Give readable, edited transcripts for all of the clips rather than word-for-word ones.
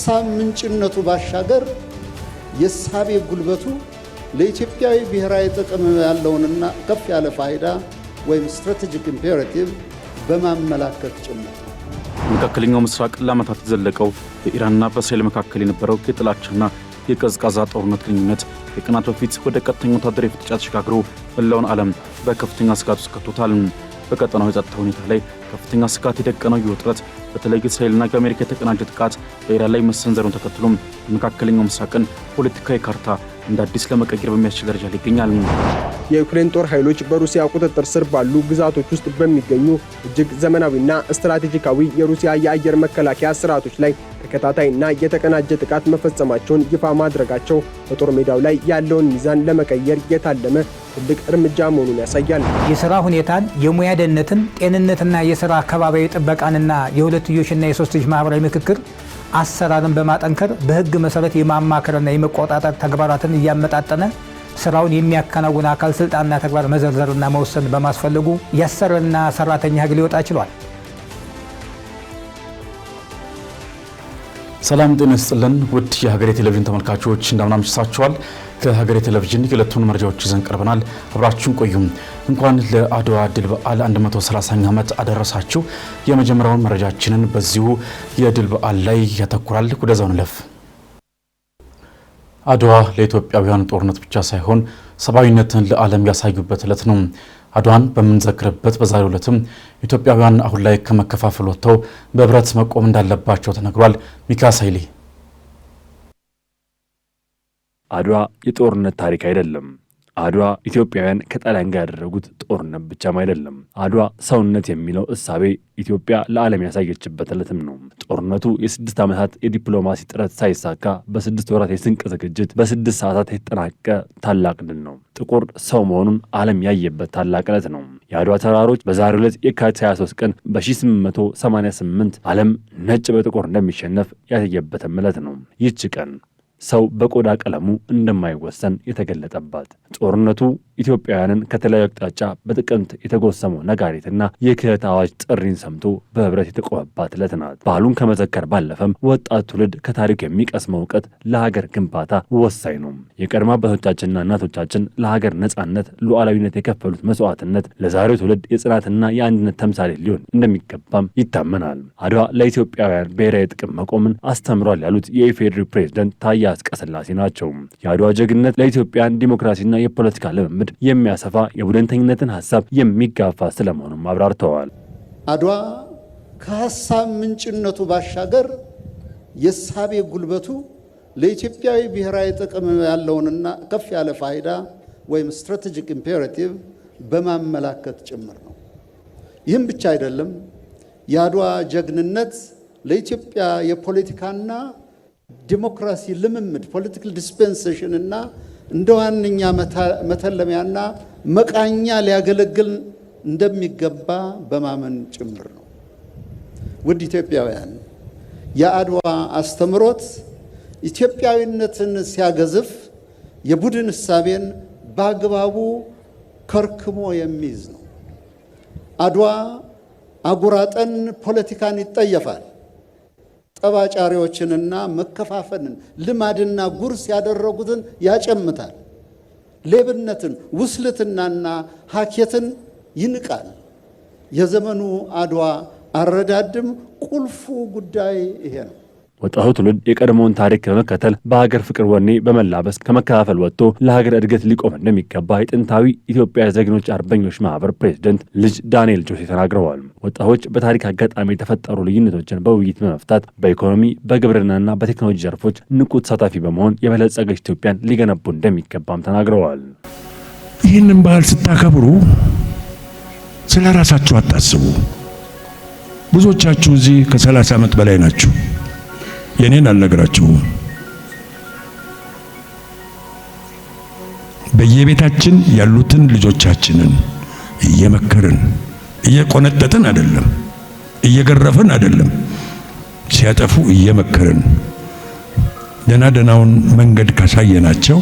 ከሐሳብ ምንጭነቱ ባሻገር የሳቤ ጉልበቱ ለኢትዮጵያዊ ብሔራዊ ጥቅም ያለውንና ከፍ ያለ ፋይዳ ወይም ስትራቴጂክ ኢምፔራቲቭ በማመላከት ጭምር ነው። መካከለኛው ምስራቅ ለዓመታት የዘለቀው በኢራንና በእስራኤል መካከል የነበረው የጥላቻና የቀዝቃዛ ጦርነት ግንኙነት የቀናት በፊት ወደ ቀጥተኛ ወታደራዊ ፍጥጫ ተሸጋግሮ መላውን ዓለም በከፍተኛ ስጋት ውስጥ ከቶታል። በቀጠናው የጸጥታ ሁኔታ ላይ ከፍተኛ ስጋት የደቀነው ይህ ውጥረት በተለይ እስራኤልና ከአሜሪካ የተቀናጀ ጥቃት በኢራን ላይ መሰንዘሩን ተከትሎም የመካከለኛው ምስራቅን ፖለቲካዊ ካርታ እንደ አዲስ ለመቀየር በሚያስችል ደረጃ ላይ ይገኛል። የዩክሬን ጦር ኃይሎች በሩሲያ ቁጥጥር ስር ባሉ ግዛቶች ውስጥ በሚገኙ እጅግ ዘመናዊና ስትራቴጂካዊ የሩሲያ የአየር መከላከያ ስርዓቶች ላይ ተከታታይና የተቀናጀ ጥቃት መፈጸማቸውን ይፋ ማድረጋቸው በጦር ሜዳው ላይ ያለውን ሚዛን ለመቀየር የታለመ ትልቅ እርምጃ መሆኑን ያሳያል። የሥራ ሁኔታን፣ የሙያ ደህንነትን፣ ጤንነትና የሥራ አካባቢያዊ ጥበቃንና የሁለትዮሽና የሶስትዮሽ ማህበራዊ ምክክር አሰራርን በማጠንከር በሕግ መሰረት የማማከርና የመቆጣጠር ተግባራትን እያመጣጠነ ስራውን የሚያከናውን አካል ስልጣንና ተግባር መዘርዘርና መወሰን በማስፈለጉ የአሰሪና ሰራተኛ ሕግ ሊወጣ ችሏል። ሰላም ጤና ይስጥልን ውድ የሀገሬ ቴሌቪዥን ተመልካቾች እንደምን አምሽታችኋል። ከሀገሬ ቴሌቪዥን የዕለቱን መረጃዎች ይዘን ቀርበናል። አብራችሁን ቆዩም። እንኳን ለአድዋ ድል በዓል 130ኛ ዓመት አደረሳችሁ። የመጀመሪያውን መረጃችንን በዚሁ የድል በዓል ላይ ያተኩራል። ወደዛው እንለፍ። አድዋ ለኢትዮጵያውያን ጦርነት ብቻ ሳይሆን ሰብአዊነትን ለዓለም ያሳዩበት ዕለት ነው። አድዋን በምንዘክርበት በዛሬው ዕለትም ኢትዮጵያውያን አሁን ላይ ከመከፋፈል ወጥተው በህብረት መቆም እንዳለባቸው ተነግሯል። ሚካኤል ኃይሌ። አድዋ የጦርነት ታሪክ አይደለም። አድዋ ኢትዮጵያውያን ከጣሊያን ጋር ያደረጉት ጦርነት ብቻም አይደለም። አድዋ ሰውነት የሚለው እሳቤ ኢትዮጵያ ለዓለም ያሳየችበት ዕለትም ነው። ጦርነቱ የ6 ዓመታት የዲፕሎማሲ ጥረት ሳይሳካ በ6 ወራት የስንቅ ዝግጅት በ6 ሰዓታት የተጠናቀቀ ታላቅ ድል ነው። ጥቁር ሰው መሆኑን ዓለም ያየበት ታላቅ ዕለት ነው። የአድዋ ተራሮች በዛሬው ዕለት የካቲት 23 ቀን በ1888 ዓለም ነጭ በጥቁር እንደሚሸነፍ ያሳየበትም ዕለት ነው። ይህች ቀን ሰው በቆዳ ቀለሙ እንደማይወሰን የተገለጠባት ጦርነቱ ኢትዮጵያውያንን ከተለያዩ አቅጣጫ በጥቅምት የተጎሰመው ነጋሪትና የክህደት አዋጅ ጥሪን ሰምቶ በህብረት የተቆመባት ዕለት ናት። በዓሉን ከመዘከር ባለፈም ወጣት ትውልድ ከታሪክ የሚቀስመው እውቀት ለሀገር ግንባታ ወሳኝ ነው። የቀድሞ አባቶቻችንና እናቶቻችን ለሀገር ነጻነት፣ ሉዓላዊነት የከፈሉት መስዋዕትነት ለዛሬው ትውልድ የጽናትና የአንድነት ተምሳሌ ሊሆን እንደሚገባም ይታመናል። አድዋ ለኢትዮጵያውያን ብሔራዊ ጥቅም መቆምን አስተምሯል ያሉት የኢፌዴሪ ፕሬዝዳንት ታዬ አጽቀሥላሴ ናቸው። የአድዋ ጀግንነት ለኢትዮጵያን ዲሞክራሲና የፖለቲካ ልምምድ የሚያሰፋ የቡድንተኝነትን ሐሳብ የሚጋፋ ስለመሆኑም አብራርተዋል። አድዋ ከሐሳብ ምንጭነቱ ባሻገር የሳቤ ጉልበቱ ለኢትዮጵያዊ ብሔራዊ ጥቅም ያለውንና ከፍ ያለ ፋይዳ ወይም ስትራቴጂክ ኢምፔራቲቭ በማመላከት ጭምር ነው። ይህም ብቻ አይደለም። የአድዋ ጀግንነት ለኢትዮጵያ የፖለቲካና ዲሞክራሲ ልምምድ ፖለቲካል ዲስፔንሴሽን እና እንደ ዋነኛ መተለሚያና መቃኛ ሊያገለግል እንደሚገባ በማመን ጭምር ነው። ውድ ኢትዮጵያውያን፣ የአድዋ አስተምሮት ኢትዮጵያዊነትን ሲያገዝፍ የቡድን እሳቤን በአግባቡ ከርክሞ የሚይዝ ነው። አድዋ አጉራጠን ፖለቲካን ይጠየፋል። ጠባጫሪዎችንና መከፋፈልን ልማድና ጉርስ ያደረጉትን ያጨምታል። ሌብነትን፣ ውስልትናና ሀኬትን ይንቃል። የዘመኑ አድዋ አረዳድም ቁልፉ ጉዳይ ይሄ ነው። ወጣቱ ትውልድ የቀድሞውን ታሪክ በመከተል በሀገር ፍቅር ወኔ በመላበስ ከመከፋፈል ወጥቶ ለሀገር እድገት ሊቆም እንደሚገባ የጥንታዊ ኢትዮጵያ ዜግኖች አርበኞች ማህበር ፕሬዝዳንት ልጅ ዳንኤል ጆሴ ተናግረዋል። ወጣቶች በታሪክ አጋጣሚ የተፈጠሩ ልዩነቶችን በውይይት በመፍታት በኢኮኖሚ በግብርናና በቴክኖሎጂ ዘርፎች ንቁ ተሳታፊ በመሆን የበለጸገች ኢትዮጵያን ሊገነቡ እንደሚገባም ተናግረዋል። ይህንን ባህል ስታከብሩ ስለ ራሳችሁ አታስቡ። ብዙዎቻችሁ እዚህ ከ30 ዓመት በላይ ናችሁ። የኔን አልነግራችሁም። በየቤታችን ያሉትን ልጆቻችንን እየመከርን እየቆነጠጥን አይደለም፣ እየገረፈን አይደለም፣ ሲያጠፉ እየመከርን ደናውን መንገድ ካሳየናቸው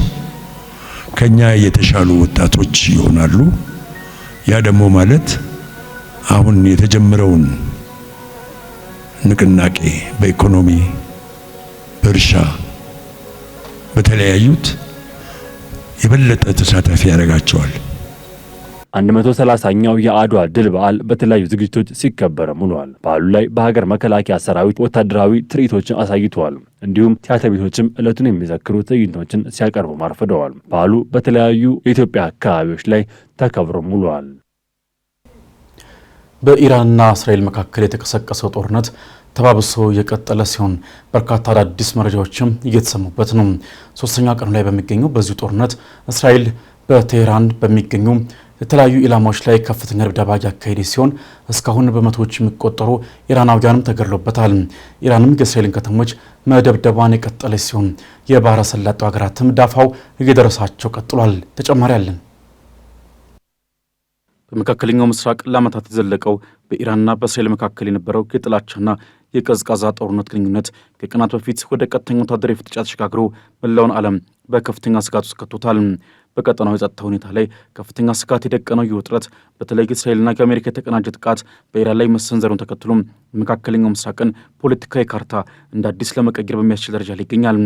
ከኛ የተሻሉ ወጣቶች ይሆናሉ። ያ ደግሞ ማለት አሁን የተጀመረውን ንቅናቄ በኢኮኖሚ በእርሻ በተለያዩት የበለጠ ተሳታፊ ያደርጋቸዋል። 130ኛው የአድዋ ድል በዓል በተለያዩ ዝግጅቶች ሲከበር ውሏል። በዓሉ ላይ በሀገር መከላከያ ሰራዊት ወታደራዊ ትርኢቶችን አሳይተዋል። እንዲሁም ቲያትር ቤቶችም ዕለቱን የሚዘክሩ ትዕይንቶችን ሲያቀርቡ ማርፈደዋል። በዓሉ በተለያዩ የኢትዮጵያ አካባቢዎች ላይ ተከብሮ ውሏል። በኢራንና እስራኤል መካከል የተቀሰቀሰው ጦርነት ተባብሶ የቀጠለ ሲሆን በርካታ አዳዲስ መረጃዎችም እየተሰሙበት ነው። ሶስተኛ ቀኑ ላይ በሚገኘው በዚሁ ጦርነት እስራኤል በቴህራን በሚገኙ የተለያዩ ኢላማዎች ላይ ከፍተኛ ድብደባ ያካሄደ ሲሆን እስካሁን በመቶዎች የሚቆጠሩ ኢራናውያንም ተገድለውበታል። ኢራንም የእስራኤልን ከተሞች መደብደቧን የቀጠለች ሲሆን የባህረ ሰላጤው ሀገራትም ዳፋው እየደረሳቸው ቀጥሏል። ተጨማሪ አለን። በመካከለኛው ምስራቅ ለዓመታት የዘለቀው በኢራንና በእስራኤል መካከል የነበረው የጥላቻና የቀዝቃዛ ጦርነት ግንኙነት ከቀናት በፊት ወደ ቀጥተኛ ወታደራዊ ፍጥጫ ተሸጋግሮ መላውን ዓለም በከፍተኛ ስጋት ውስጥ ከቶታል። በቀጠናው የጸጥታ ሁኔታ ላይ ከፍተኛ ስጋት የደቀነው ይህ ውጥረት በተለይ እስራኤልና የአሜሪካ የተቀናጀ ጥቃት በኢራን ላይ መሰንዘሩን ተከትሎ የመካከለኛው ምስራቅን ፖለቲካዊ ካርታ እንደ አዲስ ለመቀየር በሚያስችል ደረጃ ላይ ይገኛል።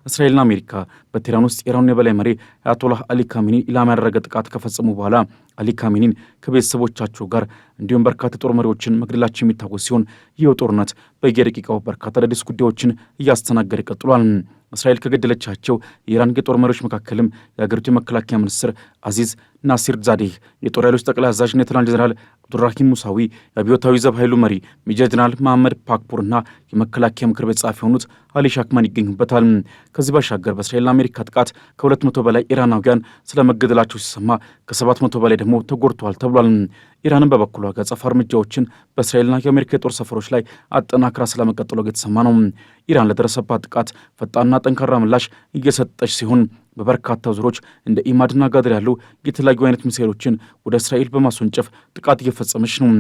እስራኤልና አሜሪካ በቴህራን ውስጥ የኢራኑን የበላይ መሪ አያቶላህ አሊ ካሜኒ ኢላማ ያደረገ ጥቃት ከፈጸሙ በኋላ አሊ ካሜኒን ከቤተሰቦቻቸው ጋር እንዲሁም በርካታ የጦር መሪዎችን መግደላቸው የሚታወስ ሲሆን ይህ ጦርነት በየደቂቃው በርካታ አዳዲስ ጉዳዮችን እያስተናገደ ቀጥሏል። እስራኤል ከገደለቻቸው የኢራን የጦር መሪዎች መካከልም የሀገሪቱ የመከላከያ ሚኒስትር አዚዝ ናሲር ዛዴህ፣ የጦር ኃይሎች ጠቅላይ አዛዥ ሌተናል ጀነራል አብዱራሂም ሙሳዊ፣ የአብዮታዊ ዘብ ኃይሉ መሪ ሜጀር ጀነራል መሐመድ ፓክፑርና የመከላከያ ምክር ቤት ጸሐፊ የሆኑት አሊ ሻክማን ይገኙበታል። ከዚህ ባሻገር በእስራኤልና አሜሪካ ጥቃት ከ200 በላይ ኢራናውያን ስለመገደላቸው ሲሰማ ከ700 በላይ ደግሞ ተጎድተዋል ተብሏል። ኢራንን በበኩሏ አጸፋ እርምጃዎችን በእስራኤልና የአሜሪካ የጦር ሰፈሮች ላይ አጠናክራ ስለመቀጠሏ የተሰማ ነው። ኢራን ለደረሰባት ጥቃት ፈጣንና ጠንካራ ምላሽ እየሰጠች ሲሆን በበርካታ ዙሮች እንደ ኢማድና ጋድር ያሉ የተለያዩ አይነት ሚሳኤሎችን ወደ እስራኤል በማስወንጨፍ ጥቃት እየፈጸመች ነው።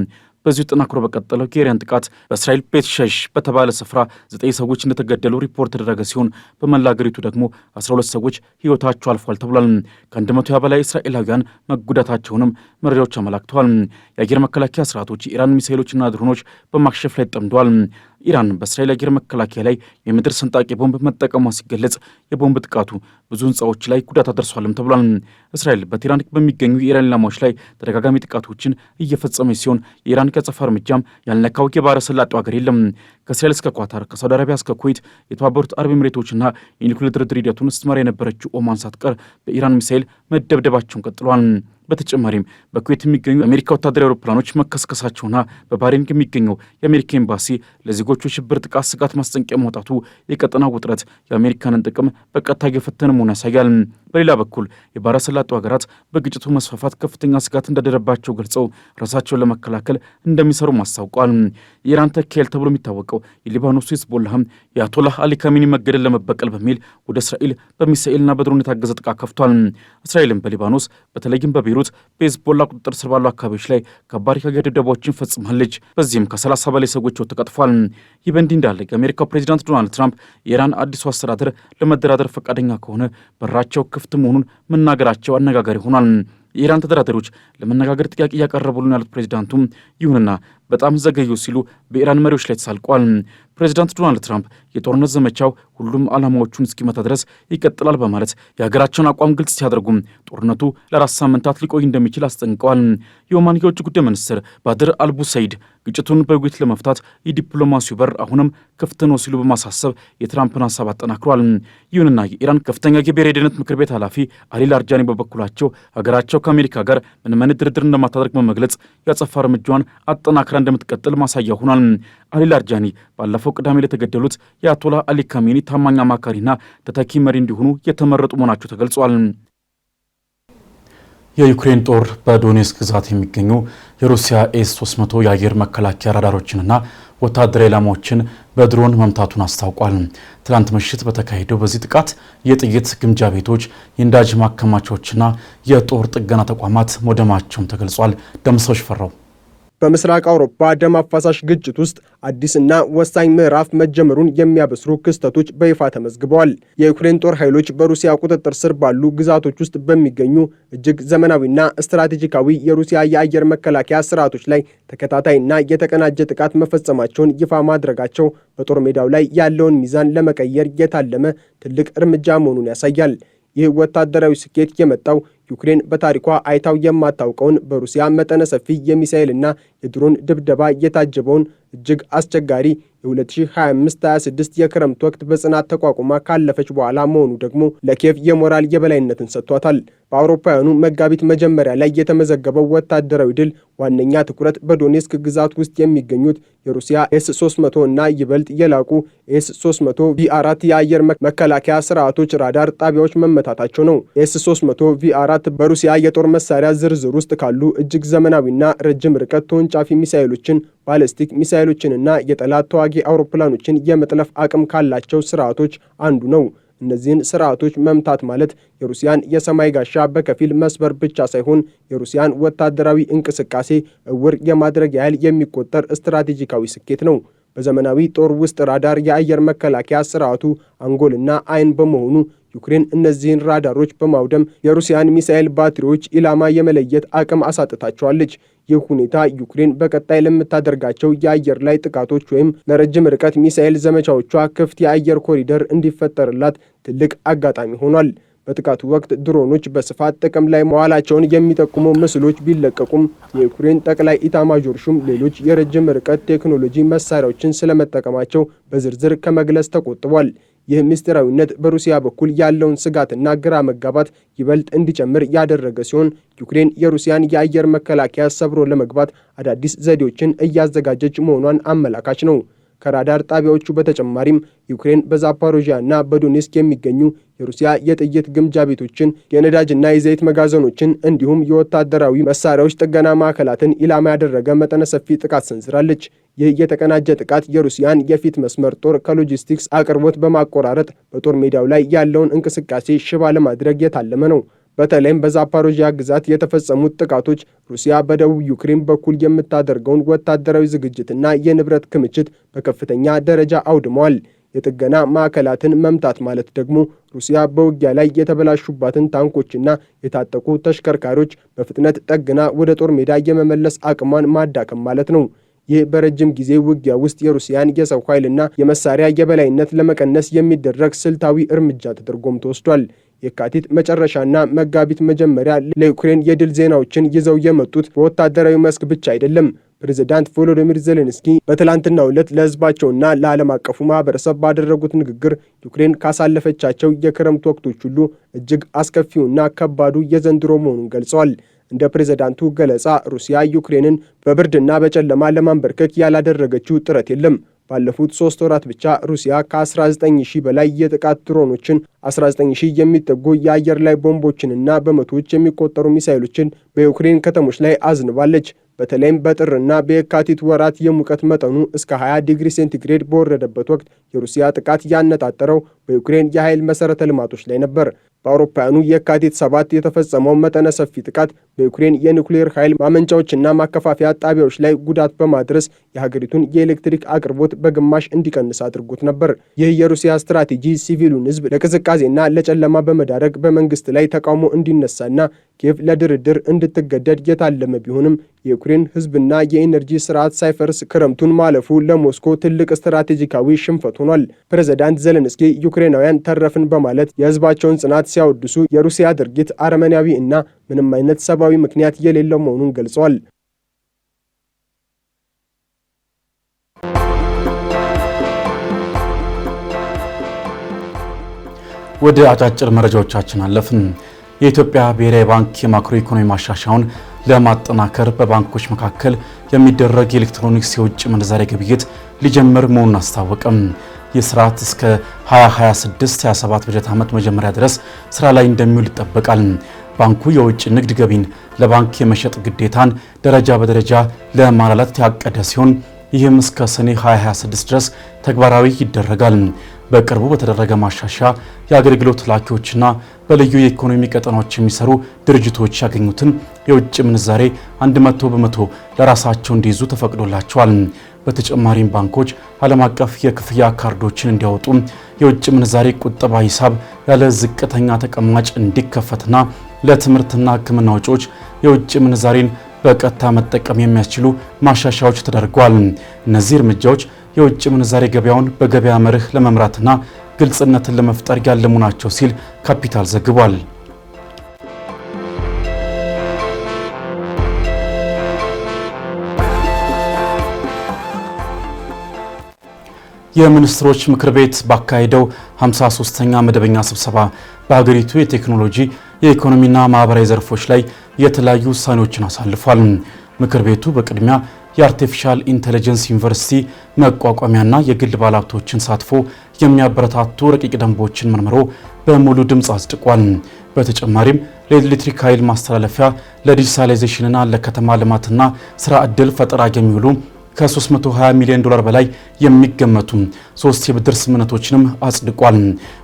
በዚሁ ጠናክሮ በቀጠለው የኢራን ጥቃት በእስራኤል ቤት ሸሽ በተባለ ስፍራ 9 ሰዎች እንደተገደሉ ሪፖርት ተደረገ ሲሆን በመላ አገሪቱ ደግሞ 12 ሰዎች ሕይወታቸው አልፏል ተብሏል። ከ100 በላይ እስራኤላውያን መጉዳታቸውንም መረጃዎች አመላክተዋል። የአየር መከላከያ ስርዓቶች የኢራን ሚሳኤሎችና ድሮኖች በማክሸፍ ላይ ተጠምደዋል። ኢራን በእስራኤል አየር መከላከያ ላይ የምድር ሰንጣቂ ቦምብ መጠቀሟ ሲገለጽ የቦምብ ጥቃቱ ብዙ ህንፃዎች ላይ ጉዳት አደርሷልም ተብሏል። እስራኤል በቴህራን በሚገኙ የኢራን ኢላማዎች ላይ ተደጋጋሚ ጥቃቶችን እየፈጸመች ሲሆን የኢራን የአጸፋ እርምጃም ያልነካው የባህረ ሰላጤው ሀገር የለም። ከእስራኤል እስከ ኳታር፣ ከሳውዲ አረቢያ እስከ ኩዌት፣ የተባበሩት አረብ ኤሚሬቶችና የኒውክሌር ድርድር ሂደቱን ስትመራ የነበረችው ኦማን ሳትቀር በኢራን ሚሳኤል መደብደባቸውን ቀጥሏል። በተጨማሪም በኩዌት የሚገኙ የአሜሪካ ወታደራዊ አውሮፕላኖች መከስከሳቸውና በባህሬን የሚገኘው የአሜሪካ ኤምባሲ ለዜጎቹ ሽብር ጥቃት ስጋት ማስጠንቀቂያ ማውጣቱ የቀጠናው ውጥረት የአሜሪካንን ጥቅም በቀጥታ እየፈተነ መሆኑን ያሳያል። በሌላ በኩል የባህረ ሰላጤው ሀገራት በግጭቱ መስፋፋት ከፍተኛ ስጋት እንዳደረባቸው ገልጸው ራሳቸውን ለመከላከል እንደሚሰሩ አስታውቀዋል። የኢራን ተኪያል ተብሎ የሚታወቀው የሊባኖሱ ሂዝቦላህም የአያቶላህ አሊ ካሜኒ መገደል ለመበቀል በሚል ወደ እስራኤል በሚሳኤልና በድሮን የታገዘ ጥቃት ከፍቷል። እስራኤልም በሊባኖስ በተለይም በቤይሩት በሂዝቦላ ቁጥጥር ስር ባሉ አካባቢዎች ላይ ከባድ የአየር ድብደባዎችን ፈጽማለች። በዚህም ከ30 በላይ ሰዎች ሕይወት ተቀጥፏል። ይህ በእንዲህ እንዳለ የአሜሪካው ፕሬዚዳንት ዶናልድ ትራምፕ የኢራን አዲሱ አስተዳደር ለመደራደር ፈቃደኛ ከሆነ በራቸው ክፍት መሆኑን መናገራቸው አነጋጋሪ ሆኗል። የኢራን ተደራዳሪዎች ለመነጋገር ጥያቄ እያቀረቡልን ያሉት ፕሬዚዳንቱም ይሁንና በጣም ዘገዩ ሲሉ በኢራን መሪዎች ላይ ተሳልቀዋል። ፕሬዚዳንት ዶናልድ ትራምፕ የጦርነት ዘመቻው ሁሉም ዓላማዎቹን እስኪመታ ድረስ ይቀጥላል በማለት የሀገራቸውን አቋም ግልጽ ሲያደርጉም ጦርነቱ ለ4 ሳምንታት ሊቆይ እንደሚችል አስጠንቅቀዋል። የኦማን የውጭ ጉዳይ ሚኒስትር ባድር አልቡሰይድ ግጭቱን በውይይት ለመፍታት የዲፕሎማሲው በር አሁንም ክፍት ነው ሲሉ በማሳሰብ የትራምፕን ሀሳብ አጠናክረዋል። ይሁንና የኢራን ከፍተኛ የብሔራዊ ደህንነት ምክር ቤት ኃላፊ አሊ ላርጃኒ በበኩላቸው ሀገራቸው ከአሜሪካ ጋር ምንም አይነት ድርድር እንደማታደርግ በመግለጽ የአጸፋ እርምጃዋን አጠናክራ እንደምትቀጥል ማሳያ ሆኗል። አሊ ላርጃኒ ባለፈው ቅዳሜ ለተገደሉት የአያቶላህ አሊ ካሜኒ ታማኝ አማካሪና ተተኪ መሪ እንዲሆኑ የተመረጡ መሆናቸው ተገልጿል። የዩክሬን ጦር በዶኔስክ ግዛት የሚገኙ የሩሲያ ኤስ-300 የአየር መከላከያ ራዳሮችንና ወታደራዊ ኢላማዎችን በድሮን መምታቱን አስታውቋል። ትላንት ምሽት በተካሄደው በዚህ ጥቃት የጥይት ግምጃ ቤቶች፣ የነዳጅ ማከማቻዎችና የጦር ጥገና ተቋማት መውደማቸውም ተገልጿል። ደምሰው ሽፈራው በምስራቅ አውሮፓ ደም አፋሳሽ ግጭት ውስጥ አዲስና ወሳኝ ምዕራፍ መጀመሩን የሚያበስሩ ክስተቶች በይፋ ተመዝግበዋል። የዩክሬን ጦር ኃይሎች በሩሲያ ቁጥጥር ስር ባሉ ግዛቶች ውስጥ በሚገኙ እጅግ ዘመናዊና ስትራቴጂካዊ የሩሲያ የአየር መከላከያ ስርዓቶች ላይ ተከታታይና የተቀናጀ ጥቃት መፈጸማቸውን ይፋ ማድረጋቸው በጦር ሜዳው ላይ ያለውን ሚዛን ለመቀየር የታለመ ትልቅ እርምጃ መሆኑን ያሳያል። ይህ ወታደራዊ ስኬት የመጣው ዩክሬን በታሪኳ አይታው የማታውቀውን በሩሲያ መጠነ ሰፊ የሚሳኤልና የድሮን ድብደባ የታጀበውን እጅግ አስቸጋሪ የ2025-26 የክረምት ወቅት በጽናት ተቋቁማ ካለፈች በኋላ መሆኑ ደግሞ ለኪየቭ የሞራል የበላይነትን ሰጥቷታል። በአውሮፓውያኑ መጋቢት መጀመሪያ ላይ የተመዘገበው ወታደራዊ ድል ዋነኛ ትኩረት በዶኔስክ ግዛት ውስጥ የሚገኙት የሩሲያ ኤስ-300 እና ይበልጥ የላቁ ኤስ-300 ቪ4 የአየር መከላከያ ስርዓቶች ራዳር ጣቢያዎች መመታታቸው ነው። ኤስ-300 ቪ4 በሩሲያ የጦር መሳሪያ ዝርዝር ውስጥ ካሉ እጅግ ዘመናዊና ረጅም ርቀት ተወንጫፊ ሚሳኤሎችን፣ ባለስቲክ ሚሳኤሎችንና የጠላት ተዋጊ አውሮፕላኖችን የመጥለፍ አቅም ካላቸው ስርዓቶች አንዱ ነው። እነዚህን ስርዓቶች መምታት ማለት የሩሲያን የሰማይ ጋሻ በከፊል መስበር ብቻ ሳይሆን የሩሲያን ወታደራዊ እንቅስቃሴ እውር የማድረግ ያህል የሚቆጠር ስትራቴጂካዊ ስኬት ነው። በዘመናዊ ጦር ውስጥ ራዳር የአየር መከላከያ ስርዓቱ አንጎልና አይን በመሆኑ ዩክሬን እነዚህን ራዳሮች በማውደም የሩሲያን ሚሳኤል ባትሪዎች ኢላማ የመለየት አቅም አሳጥታቸዋለች። ይህ ሁኔታ ዩክሬን በቀጣይ ለምታደርጋቸው የአየር ላይ ጥቃቶች ወይም ለረጅም ርቀት ሚሳኤል ዘመቻዎቿ ክፍት የአየር ኮሪደር እንዲፈጠርላት ትልቅ አጋጣሚ ሆኗል። በጥቃቱ ወቅት ድሮኖች በስፋት ጥቅም ላይ መዋላቸውን የሚጠቁሙ ምስሎች ቢለቀቁም የዩክሬን ጠቅላይ ኢታማዦር ሹም ሌሎች የረጅም ርቀት ቴክኖሎጂ መሳሪያዎችን ስለመጠቀማቸው በዝርዝር ከመግለጽ ተቆጥቧል። ይህ ምስጢራዊነት በሩሲያ በኩል ያለውን ስጋትና ግራ መጋባት ይበልጥ እንዲጨምር ያደረገ ሲሆን ዩክሬን የሩሲያን የአየር መከላከያ ሰብሮ ለመግባት አዳዲስ ዘዴዎችን እያዘጋጀች መሆኗን አመላካች ነው። ከራዳር ጣቢያዎቹ በተጨማሪም ዩክሬን በዛፓሮዥያ እና በዶኔስክ የሚገኙ የሩሲያ የጥይት ግምጃ ቤቶችን፣ የነዳጅና የዘይት መጋዘኖችን እንዲሁም የወታደራዊ መሳሪያዎች ጥገና ማዕከላትን ኢላማ ያደረገ መጠነ ሰፊ ጥቃት ሰንዝራለች። ይህ የተቀናጀ ጥቃት የሩሲያን የፊት መስመር ጦር ከሎጂስቲክስ አቅርቦት በማቆራረጥ በጦር ሜዳው ላይ ያለውን እንቅስቃሴ ሽባ ለማድረግ የታለመ ነው። በተለይም በዛፓሮዥያ ግዛት የተፈጸሙት ጥቃቶች ሩሲያ በደቡብ ዩክሬን በኩል የምታደርገውን ወታደራዊ ዝግጅትና የንብረት ክምችት በከፍተኛ ደረጃ አውድመዋል። የጥገና ማዕከላትን መምታት ማለት ደግሞ ሩሲያ በውጊያ ላይ የተበላሹባትን ታንኮችና የታጠቁ ተሽከርካሪዎች በፍጥነት ጠግና ወደ ጦር ሜዳ የመመለስ አቅሟን ማዳከም ማለት ነው። ይህ በረጅም ጊዜ ውጊያ ውስጥ የሩሲያን የሰው ኃይልና የመሳሪያ የበላይነት ለመቀነስ የሚደረግ ስልታዊ እርምጃ ተደርጎም ተወስዷል። የካቲት መጨረሻና መጋቢት መጀመሪያ ለዩክሬን የድል ዜናዎችን ይዘው የመጡት በወታደራዊ መስክ ብቻ አይደለም። ፕሬዝዳንት ቮሎዲሚር ዜሌንስኪ በትላንትናው ዕለት ለሕዝባቸውና ለዓለም አቀፉ ማህበረሰብ ባደረጉት ንግግር ዩክሬን ካሳለፈቻቸው የክረምት ወቅቶች ሁሉ እጅግ አስከፊውና ከባዱ የዘንድሮ መሆኑን ገልጸዋል። እንደ ፕሬዝዳንቱ ገለጻ ሩሲያ ዩክሬንን በብርድና በጨለማ ለማንበርከክ ያላደረገችው ጥረት የለም። ባለፉት 3 ወራት ብቻ ሩሲያ ከ19000 በላይ የጥቃት ድሮኖችን፣ 19000 የሚጠጉ የአየር ላይ ቦምቦችንና በመቶዎች የሚቆጠሩ ሚሳይሎችን በዩክሬን ከተሞች ላይ አዝንባለች። በተለይም በጥርና በየካቲት ወራት የሙቀት መጠኑ እስከ 20 ዲግሪ ሴንቲግሬድ በወረደበት ወቅት የሩሲያ ጥቃት ያነጣጠረው በዩክሬን የኃይል መሠረተ ልማቶች ላይ ነበር። በአውሮፓውያኑ የካቲት 7 የተፈጸመው መጠነ ሰፊ ጥቃት በዩክሬን የኒውክሌር ኃይል ማመንጫዎችና ማከፋፈያ ጣቢያዎች ላይ ጉዳት በማድረስ የሀገሪቱን የኤሌክትሪክ አቅርቦት በግማሽ እንዲቀንስ አድርጎት ነበር። ይህ የሩሲያ ስትራቴጂ ሲቪሉን ሕዝብ ለቅዝቃዜና ለጨለማ በመዳረግ በመንግስት ላይ ተቃውሞ እንዲነሳና ኪየቭ ለድርድር እንድትገደድ የታለመ ቢሆንም የዩክሬን ሕዝብና የኢነርጂ ስርዓት ሳይፈርስ ክረምቱን ማለፉ ለሞስኮ ትልቅ ስትራቴጂካዊ ሽንፈት ሆኗል። ፕሬዝዳንት ዜሌንስኪ ዩክሬናውያን ተረፍን በማለት የሕዝባቸውን ጽናት ሲያወድሱ የሩሲያ ድርጊት አረመኔያዊ እና ምንም አይነት ሰብአዊ ምክንያት የሌለው መሆኑን ገልጸዋል። ወደ አጫጭር መረጃዎቻችን አለፍን። የኢትዮጵያ ብሔራዊ ባንክ የማክሮ ኢኮኖሚ ማሻሻያውን ለማጠናከር በባንኮች መካከል የሚደረግ የኤሌክትሮኒክስ የውጭ ምንዛሬ ግብይት ሊጀምር መሆኑን አስታወቀም። ይህ ስርዓት እስከ 2026/27 በጀት ዓመት መጀመሪያ ድረስ ስራ ላይ እንደሚውል ይጠበቃል። ባንኩ የውጭ ንግድ ገቢን ለባንክ የመሸጥ ግዴታን ደረጃ በደረጃ ለማላላት ያቀደ ሲሆን ይህም እስከ ሰኔ 2026 ድረስ ተግባራዊ ይደረጋል። በቅርቡ በተደረገ ማሻሻያ የአገልግሎት ላኪዎችና በልዩ የኢኮኖሚ ቀጠናዎች የሚሰሩ ድርጅቶች ያገኙትን የውጭ ምንዛሬ 100% ለራሳቸው እንዲይዙ ተፈቅዶላቸዋል። በተጨማሪም ባንኮች ዓለም አቀፍ የክፍያ ካርዶችን እንዲያወጡ፣ የውጭ ምንዛሬ ቁጠባ ሂሳብ ያለ ዝቅተኛ ተቀማጭ እንዲከፈትና ለትምህርትና ሕክምና ወጪዎች የውጭ ምንዛሬን በቀጥታ መጠቀም የሚያስችሉ ማሻሻያዎች ተደርገዋል። እነዚህ እርምጃዎች የውጭ ምንዛሬ ገበያውን በገበያ መርህ ለመምራትና ግልጽነትን ለመፍጠር ያለሙ ናቸው ሲል ካፒታል ዘግቧል። የሚኒስትሮች ምክር ቤት ባካሄደው 53ኛ መደበኛ ስብሰባ በሀገሪቱ የቴክኖሎጂ የኢኮኖሚና ማህበራዊ ዘርፎች ላይ የተለያዩ ውሳኔዎችን አሳልፏል። ምክር ቤቱ በቅድሚያ የአርቲፊሻል ኢንተለጀንስ ዩኒቨርሲቲ መቋቋሚያና የግል ባለሀብቶችን ሳትፎ የሚያበረታቱ ረቂቅ ደንቦችን መርምሮ በሙሉ ድምፅ አጽድቋል። በተጨማሪም ለኤሌክትሪክ ኃይል ማስተላለፊያ፣ ለዲጂታላይዜሽንና ለከተማ ልማትና ስራ ዕድል ፈጠራ የሚውሉ ከ320 ሚሊዮን ዶላር በላይ የሚገመቱ 3 የብድር ስምምነቶችንም አጽድቋል።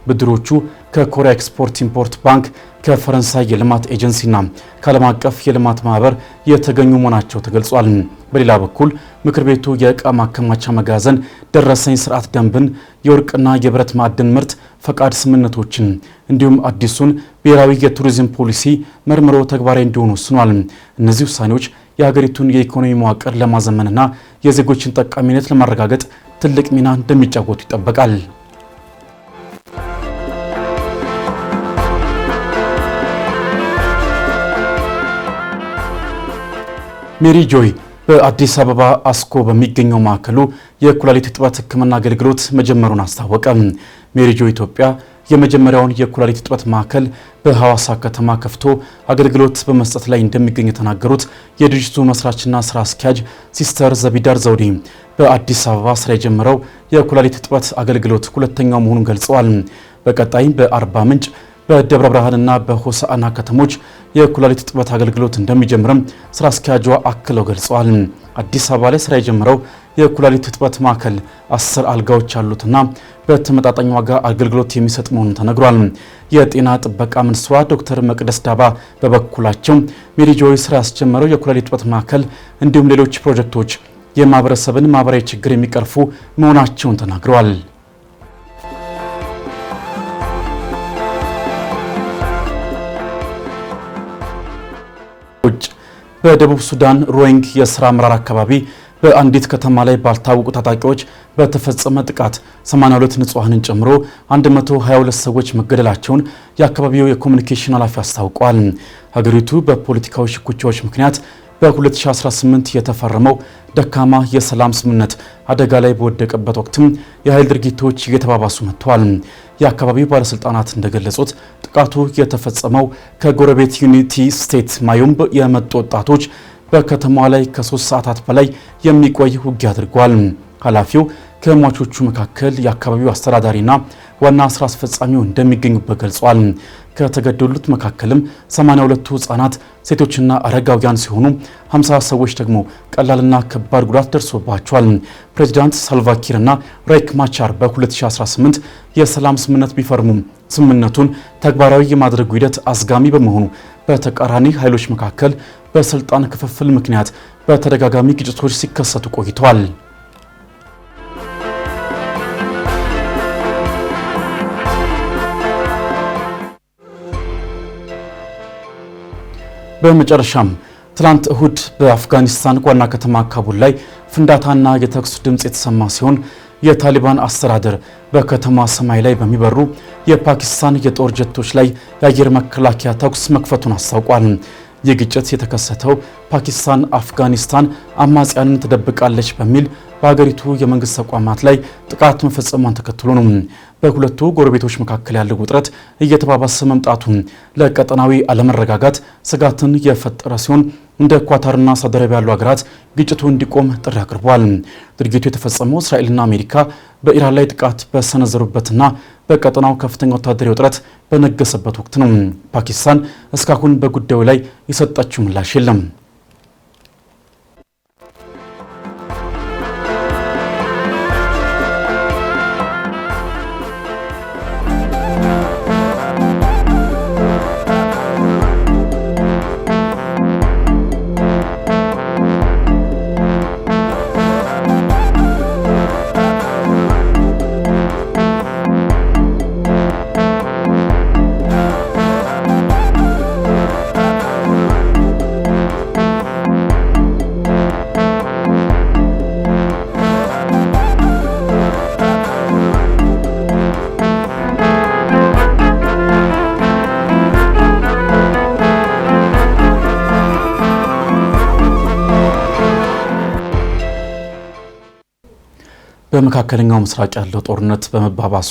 ብድሮቹ ከኮሪያ ኤክስፖርት ኢምፖርት ባንክ፣ ከፈረንሳይ የልማት ኤጀንሲና ከዓለም አቀፍ የልማት ማህበር የተገኙ መሆናቸው ተገልጿል። በሌላ በኩል ምክር ቤቱ የዕቃ ማከማቻ መጋዘን ደረሰኝ ስርዓት ደንብን፣ የወርቅና የብረት ማዕድን ምርት ፈቃድ ስምምነቶችን እንዲሁም አዲሱን ብሔራዊ የቱሪዝም ፖሊሲ መርምሮ ተግባራዊ እንዲሆኑ ወስኗል። እነዚህ ውሳኔዎች የሀገሪቱን የኢኮኖሚ መዋቅር ለማዘመንና የዜጎችን ጠቃሚነት ለማረጋገጥ ትልቅ ሚና እንደሚጫወቱ ይጠበቃል። ሜሪ ጆይ በአዲስ አበባ አስኮ በሚገኘው ማዕከሉ የኩላሊት እጥበት ሕክምና አገልግሎት መጀመሩን አስታወቀ። ሜሪ ጆይ ኢትዮጵያ የመጀመሪያውን የኩላሊት እጥበት ማዕከል በሐዋሳ ከተማ ከፍቶ አገልግሎት በመስጠት ላይ እንደሚገኝ የተናገሩት የድርጅቱ መስራችና ስራ አስኪያጅ ሲስተር ዘቢዳር ዘውዴ በአዲስ አበባ ስራ የጀመረው የኩላሊት እጥበት አገልግሎት ሁለተኛው መሆኑን ገልጸዋል። በቀጣይም በአርባ ምንጭ፣ በደብረ ብርሃንና በሆሳዕና ከተሞች የኩላሊት እጥበት አገልግሎት እንደሚጀምርም ስራ አስኪያጇ አክለው ገልጸዋል። አዲስ አበባ ላይ ስራ የጀመረው የኩላሊት እጥበት ማዕከል 10 አልጋዎች ያሉትና በተመጣጣኝ ዋጋ አገልግሎት የሚሰጥ መሆኑን ተነግሯል። የጤና ጥበቃ ሚኒስትሯ ዶክተር መቅደስ ዳባ በበኩላቸው ሜሪ ጆይ ስራ ያስጀመረው የኩላሊት እጥበት ማዕከል እንዲሁም ሌሎች ፕሮጀክቶች የማህበረሰብን ማህበራዊ ችግር የሚቀርፉ መሆናቸውን ተናግረዋል። በደቡብ ሱዳን ሮይንግ የስራ አመራር አካባቢ በአንዲት ከተማ ላይ ባልታወቁ ታጣቂዎች በተፈጸመ ጥቃት 82 ንጹሃንን ጨምሮ 122 ሰዎች መገደላቸውን የአካባቢው የኮሙኒኬሽን ኃላፊ አስታውቀዋል። ሀገሪቱ በፖለቲካዊ ሽኩቻዎች ምክንያት በ2018 የተፈረመው ደካማ የሰላም ስምምነት አደጋ ላይ በወደቀበት ወቅትም የኃይል ድርጊቶች እየተባባሱ መጥተዋል። የአካባቢው ባለስልጣናት እንደገለጹት ጥቃቱ የተፈጸመው ከጎረቤት ዩኒቲ ስቴት ማዩምብ የመጡ ወጣቶች በከተማዋ ላይ ከ3 ሰዓታት በላይ የሚቆይ ውጊያ አድርገዋል። ኃላፊው ከሟቾቹ መካከል የአካባቢው አስተዳዳሪና ዋና ስራ አስፈጻሚው እንደሚገኙበት ገልጿል። ከተገደሉት መካከልም 82ቱ ህጻናት፣ ሴቶችና አረጋውያን ሲሆኑ 50 ሰዎች ደግሞ ቀላልና ከባድ ጉዳት ደርሶባቸዋል። ፕሬዚዳንት ሳልቫኪርና ሪክ ማቻር በ2018 የሰላም ስምምነት ቢፈርሙም ስምምነቱን ተግባራዊ የማድረጉ ሂደት አዝጋሚ በመሆኑ በተቃራኒ ኃይሎች መካከል በስልጣን ክፍፍል ምክንያት በተደጋጋሚ ግጭቶች ሲከሰቱ ቆይተዋል። በመጨረሻም ትላንት እሁድ በአፍጋኒስታን ዋና ከተማ ካቡል ላይ ፍንዳታና የተኩስ ድምፅ የተሰማ ሲሆን የታሊባን አስተዳደር በከተማ ሰማይ ላይ በሚበሩ የፓኪስታን የጦር ጀቶች ላይ የአየር መከላከያ ተኩስ መክፈቱን አስታውቋል። ይህ ግጭት የተከሰተው ፓኪስታን አፍጋኒስታን አማጽያንን ትደብቃለች በሚል በሀገሪቱ የመንግስት ተቋማት ላይ ጥቃት መፈጸሟን ተከትሎ ነው። በሁለቱ ጎረቤቶች መካከል ያለው ውጥረት እየተባባሰ መምጣቱን ለቀጠናዊ አለመረጋጋት ስጋትን የፈጠረ ሲሆን እንደ ኳታርና ሳውዲ አረቢያ ያሉ ሀገራት ግጭቱ እንዲቆም ጥሪ አቅርበዋል። ድርጊቱ የተፈጸመው እስራኤልና አሜሪካ በኢራን ላይ ጥቃት በሰነዘሩበትና በቀጠናው ከፍተኛ ወታደራዊ ውጥረት በነገሰበት ወቅት ነው። ፓኪስታን እስካሁን በጉዳዩ ላይ የሰጠችው ምላሽ የለም። በመካከለኛው ምስራቅ ያለው ጦርነት በመባባሱ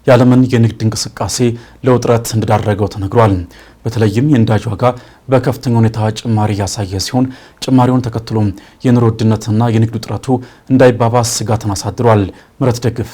የዓለምን የንግድ እንቅስቃሴ ለውጥረት እንዳደረገው ተነግሯል። በተለይም የነዳጅ ዋጋ በከፍተኛ ሁኔታ ጭማሪ ያሳየ ሲሆን ጭማሪውን ተከትሎ የኑሮ ውድነትና የንግድ ውጥረቱ እንዳይባባስ ስጋትን አሳድሯል። ምረት ደግፍ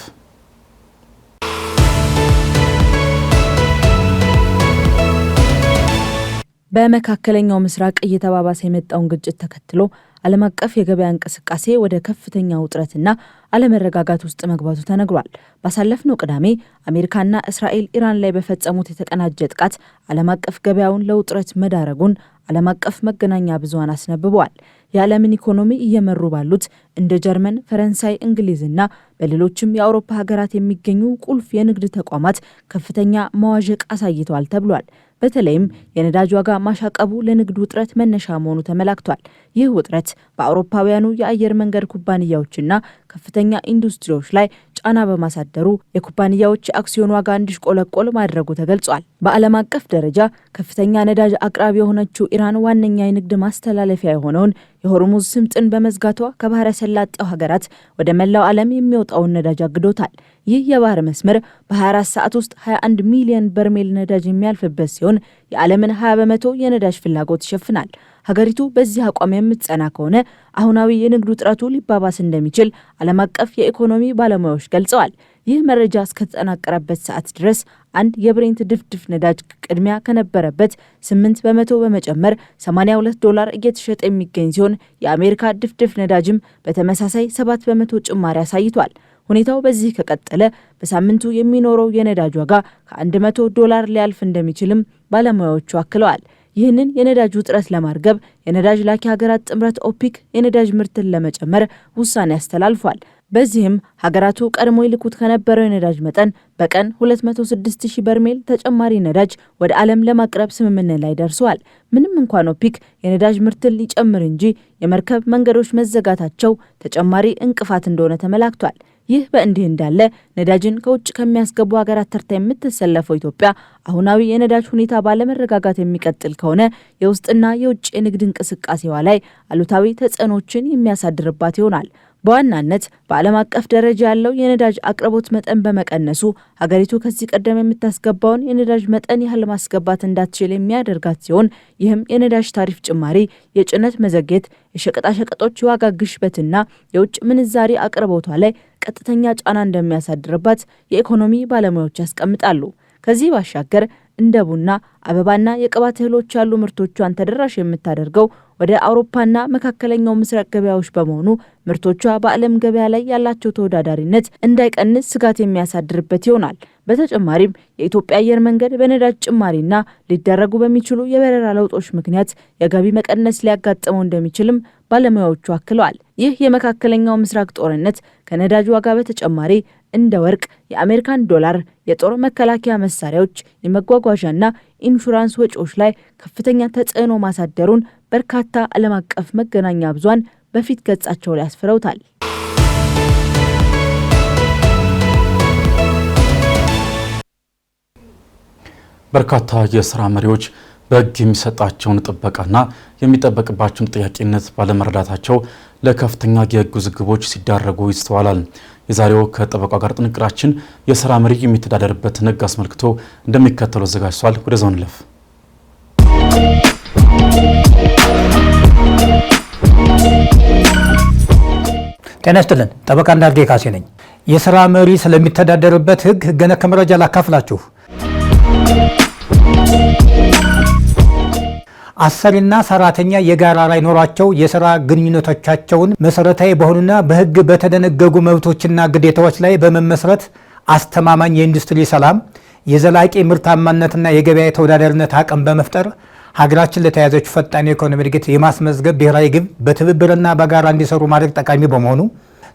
በመካከለኛው ምስራቅ እየተባባሰ የመጣውን ግጭት ተከትሎ ዓለም አቀፍ የገበያ እንቅስቃሴ ወደ ከፍተኛ ውጥረትና አለመረጋጋት ውስጥ መግባቱ ተነግሯል። ባሳለፍነው ቅዳሜ አሜሪካና እስራኤል ኢራን ላይ በፈጸሙት የተቀናጀ ጥቃት ዓለም አቀፍ ገበያውን ለውጥረት መዳረጉን ዓለም አቀፍ መገናኛ ብዙሃን አስነብበዋል። የዓለምን ኢኮኖሚ እየመሩ ባሉት እንደ ጀርመን፣ ፈረንሳይ፣ እንግሊዝና በሌሎችም የአውሮፓ ሀገራት የሚገኙ ቁልፍ የንግድ ተቋማት ከፍተኛ መዋዠቅ አሳይተዋል ተብሏል። በተለይም የነዳጅ ዋጋ ማሻቀቡ ለንግድ ውጥረት መነሻ መሆኑ ተመላክቷል። ይህ ውጥረት በአውሮፓውያኑ የአየር መንገድ ኩባንያዎችና ከፍተኛ ኢንዱስትሪዎች ላይ ጫና በማሳደሩ የኩባንያዎች የአክሲዮን ዋጋ እንዲሽቆለቆል ማድረጉ ተገልጿል። በዓለም አቀፍ ደረጃ ከፍተኛ ነዳጅ አቅራቢ የሆነችው ኢራን ዋነኛ የንግድ ማስተላለፊያ የሆነውን የሆርሙዝ ስምጥን በመዝጋቷ ከባህረ ሰላጤው ሀገራት ወደ መላው ዓለም የሚወጣውን ነዳጅ አግዶታል። ይህ የባህር መስመር በ24 ሰዓት ውስጥ 21 ሚሊዮን በርሜል ነዳጅ የሚያልፍበት ሲሆን የዓለምን 20 በመቶ የነዳጅ ፍላጎት ይሸፍናል። ሀገሪቱ በዚህ አቋም የምትጸና ከሆነ አሁናዊ የንግድ ውጥረቱ ሊባባስ እንደሚችል ዓለም አቀፍ የኢኮኖሚ ባለሙያዎች ገልጸዋል። ይህ መረጃ እስከተጠናቀረበት ሰዓት ድረስ አንድ የብሬንት ድፍድፍ ነዳጅ ቅድሚያ ከነበረበት 8 በመቶ በመጨመር $82 እየተሸጠ የሚገኝ ሲሆን የአሜሪካ ድፍድፍ ነዳጅም በተመሳሳይ 7 በመቶ ጭማሪ አሳይቷል። ሁኔታው በዚህ ከቀጠለ በሳምንቱ የሚኖረው የነዳጅ ዋጋ $100 ሊያልፍ እንደሚችልም ባለሙያዎቹ አክለዋል። ይህንን የነዳጅ ውጥረት ለማርገብ የነዳጅ ላኪ ሀገራት ጥምረት ኦፒክ የነዳጅ ምርትን ለመጨመር ውሳኔ አስተላልፏል። በዚህም ሀገራቱ ቀድሞ ይልኩት ከነበረው የነዳጅ መጠን በቀን 206,000 በርሜል ተጨማሪ ነዳጅ ወደ ዓለም ለማቅረብ ስምምነት ላይ ደርሰዋል። ምንም እንኳን ኦፒክ የነዳጅ ምርትን ሊጨምር እንጂ የመርከብ መንገዶች መዘጋታቸው ተጨማሪ እንቅፋት እንደሆነ ተመላክቷል። ይህ በእንዲህ እንዳለ ነዳጅን ከውጭ ከሚያስገቡ ሀገራት ተርታ የምትሰለፈው ኢትዮጵያ አሁናዊ የነዳጅ ሁኔታ ባለመረጋጋት የሚቀጥል ከሆነ የውስጥና የውጭ የንግድ እንቅስቃሴዋ ላይ አሉታዊ ተጽዕኖችን የሚያሳድርባት ይሆናል። በዋናነት በዓለም አቀፍ ደረጃ ያለው የነዳጅ አቅርቦት መጠን በመቀነሱ ሀገሪቱ ከዚህ ቀደም የምታስገባውን የነዳጅ መጠን ያህል ማስገባት እንዳትችል የሚያደርጋት ሲሆን ይህም የነዳጅ ታሪፍ ጭማሪ፣ የጭነት መዘግየት፣ የሸቀጣሸቀጦች ዋጋ ግሽበትና የውጭ ምንዛሪ አቅርቦቷ ላይ ቀጥተኛ ጫና እንደሚያሳድርባት የኢኮኖሚ ባለሙያዎች ያስቀምጣሉ። ከዚህ ባሻገር እንደ ቡና፣ አበባና የቅባት እህሎች ያሉ ምርቶቿን ተደራሽ የምታደርገው ወደ አውሮፓና መካከለኛው ምስራቅ ገበያዎች በመሆኑ ምርቶቿ በዓለም ገበያ ላይ ያላቸው ተወዳዳሪነት እንዳይቀንስ ስጋት የሚያሳድርበት ይሆናል። በተጨማሪም የኢትዮጵያ አየር መንገድ በነዳጅ ጭማሪና ሊደረጉ በሚችሉ የበረራ ለውጦች ምክንያት የገቢ መቀነስ ሊያጋጥመው እንደሚችልም ባለሙያዎቹ አክለዋል። ይህ የመካከለኛው ምስራቅ ጦርነት ከነዳጅ ዋጋ በተጨማሪ እንደ ወርቅ፣ የአሜሪካን ዶላር፣ የጦር መከላከያ መሳሪያዎች፣ የመጓጓዣና ኢንሹራንስ ወጪዎች ላይ ከፍተኛ ተጽዕኖ ማሳደሩን በርካታ ዓለም አቀፍ መገናኛ ብዙሃን በፊት ገጻቸው ላይ አስፍረውታል። በርካታ የስራ መሪዎች በሕግ የሚሰጣቸውን ጥበቃና የሚጠበቅባቸውን ጥያቄነት ባለመረዳታቸው ለከፍተኛ የሕግ ውዝግቦች ሲዳረጉ ይስተዋላል። የዛሬው ከጠበቃ ጋር ጥንቅራችን የስራ መሪ የሚተዳደርበትን ሕግ አስመልክቶ እንደሚከተለው አዘጋጅቷል። ወደ ዞን ለፍ ጤና ይስጥልን። ጠበቃ እንዳርጌ ካሴ ነኝ። የስራ መሪ ስለሚተዳደርበት ሕግ ነክ መረጃ ላካፍላችሁ። አሰሪና ሰራተኛ የጋራ ላይ ኖሯቸው የስራ ግንኙነቶቻቸውን መሰረታዊ በሆኑና በሕግ በተደነገጉ መብቶችና ግዴታዎች ላይ በመመስረት አስተማማኝ የኢንዱስትሪ ሰላም፣ የዘላቂ ምርታማነትና የገበያ ተወዳዳሪነት አቅም በመፍጠር ሀገራችን ለተያዘችው ፈጣን የኢኮኖሚ እድገት የማስመዝገብ ብሔራዊ ግብ በትብብርና በጋራ እንዲሰሩ ማድረግ ጠቃሚ በመሆኑ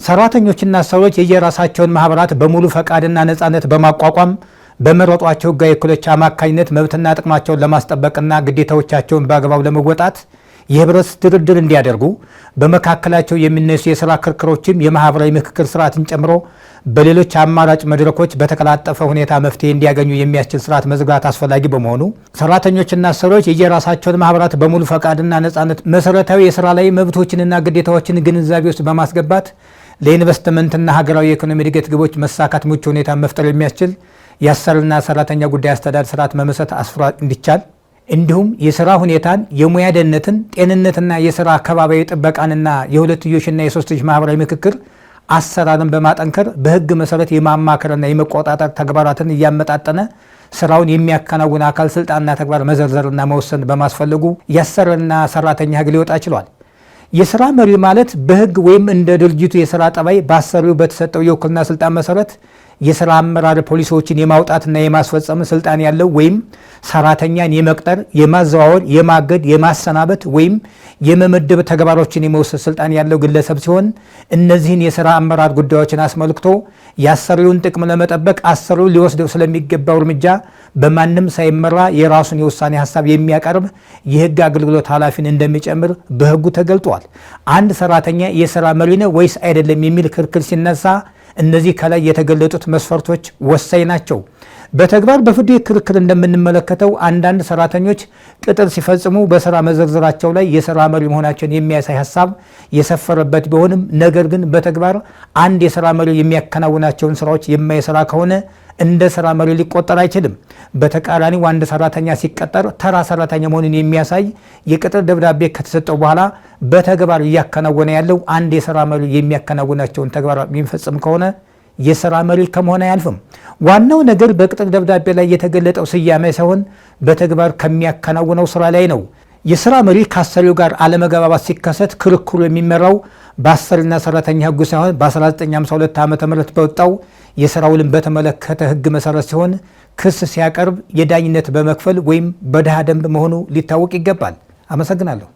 ሰራተኞችና አሰሪዎች የየራሳቸውን ማህበራት በሙሉ ፈቃድና ነጻነት በማቋቋም በመረጧቸው ሕጋዊ እኩሎች አማካኝነት መብትና ጥቅማቸውን ለማስጠበቅና ግዴታዎቻቸውን በአግባቡ ለመወጣት የህብረት ድርድር እንዲያደርጉ በመካከላቸው የሚነሱ የስራ ክርክሮችም የማህበራዊ ምክክር ስርዓትን ጨምሮ በሌሎች አማራጭ መድረኮች በተቀላጠፈ ሁኔታ መፍትሄ እንዲያገኙ የሚያስችል ስርዓት መዝጋት አስፈላጊ በመሆኑ ሰራተኞችና አሰሪዎች የየራሳቸውን ማህበራት በሙሉ ፈቃድና ነጻነት መሰረታዊ የስራ ላይ መብቶችንና ግዴታዎችን ግንዛቤ ውስጥ በማስገባት ለኢንቨስትመንትና ሀገራዊ የኢኮኖሚ እድገት ግቦች መሳካት ምቹ ሁኔታ መፍጠር የሚያስችል የአሰሪና ሰራተኛ ጉዳይ አስተዳደር ስርዓት መመስረት አስፍራ እንዲቻል እንዲሁም የስራ ሁኔታን፣ የሙያ ደህንነትን፣ ጤንነትና የስራ አካባቢያዊ ጥበቃንና የሁለትዮሽና የሶስትዮሽ ማህበራዊ ምክክር አሰራርን በማጠንከር በህግ መሰረት የማማከርና የመቆጣጠር ተግባራትን እያመጣጠነ ስራውን የሚያከናውን አካል ስልጣንና ተግባር መዘርዘርና መወሰን በማስፈለጉ የአሰሪና ሰራተኛ ህግ ሊወጣ ችሏል። የስራ መሪ ማለት በህግ ወይም እንደ ድርጅቱ የስራ ጠባይ በአሰሪው በተሰጠው የውክልና ስልጣን መሰረት የስራ አመራር ፖሊሲዎችን የማውጣትና የማስፈጸም ስልጣን ያለው ወይም ሰራተኛን የመቅጠር፣ የማዘዋወር፣ የማገድ፣ የማሰናበት ወይም የመመደብ ተግባሮችን የመውሰድ ስልጣን ያለው ግለሰብ ሲሆን እነዚህን የስራ አመራር ጉዳዮችን አስመልክቶ የአሰሪውን ጥቅም ለመጠበቅ አሰሪው ሊወስደው ስለሚገባው እርምጃ በማንም ሳይመራ የራሱን የውሳኔ ሀሳብ የሚያቀርብ የህግ አገልግሎት ኃላፊን እንደሚጨምር በህጉ ተገልጧል። አንድ ሰራተኛ የስራ መሪ ነው ወይስ አይደለም የሚል ክርክር ሲነሳ እነዚህ ከላይ የተገለጡት መስፈርቶች ወሳኝ ናቸው። በተግባር በፍርድ ቤት ክርክር እንደምንመለከተው አንዳንድ ሰራተኞች ቅጥር ሲፈጽሙ በስራ መዘርዝራቸው ላይ የስራ መሪ መሆናቸውን የሚያሳይ ሀሳብ የሰፈረበት ቢሆንም ነገር ግን በተግባር አንድ የስራ መሪ የሚያከናውናቸውን ስራዎች የማይሰራ ከሆነ እንደ ስራ መሪ ሊቆጠር አይችልም። በተቃራኒው አንድ ሰራተኛ ሲቀጠር ተራ ሰራተኛ መሆኑን የሚያሳይ የቅጥር ደብዳቤ ከተሰጠው በኋላ በተግባር እያከናወነ ያለው አንድ የስራ መሪ የሚያከናውናቸውን ተግባራት የሚፈጽም ከሆነ የስራ መሪ ከመሆን አያልፍም። ዋናው ነገር በቅጥር ደብዳቤ ላይ የተገለጠው ስያሜ ሳይሆን በተግባር ከሚያከናውነው ስራ ላይ ነው። የስራ መሪ ከአሰሪው ጋር አለመግባባት ሲከሰት ክርክሩ የሚመራው በአሰሪና ሰራተኛ ህጉ ሳይሆን በ1952 ዓ.ም በወጣው የስራ ውልን በተመለከተ ህግ መሰረት ሲሆን ክስ ሲያቀርብ የዳኝነት በመክፈል ወይም በድሃ ደንብ መሆኑ ሊታወቅ ይገባል። አመሰግናለሁ።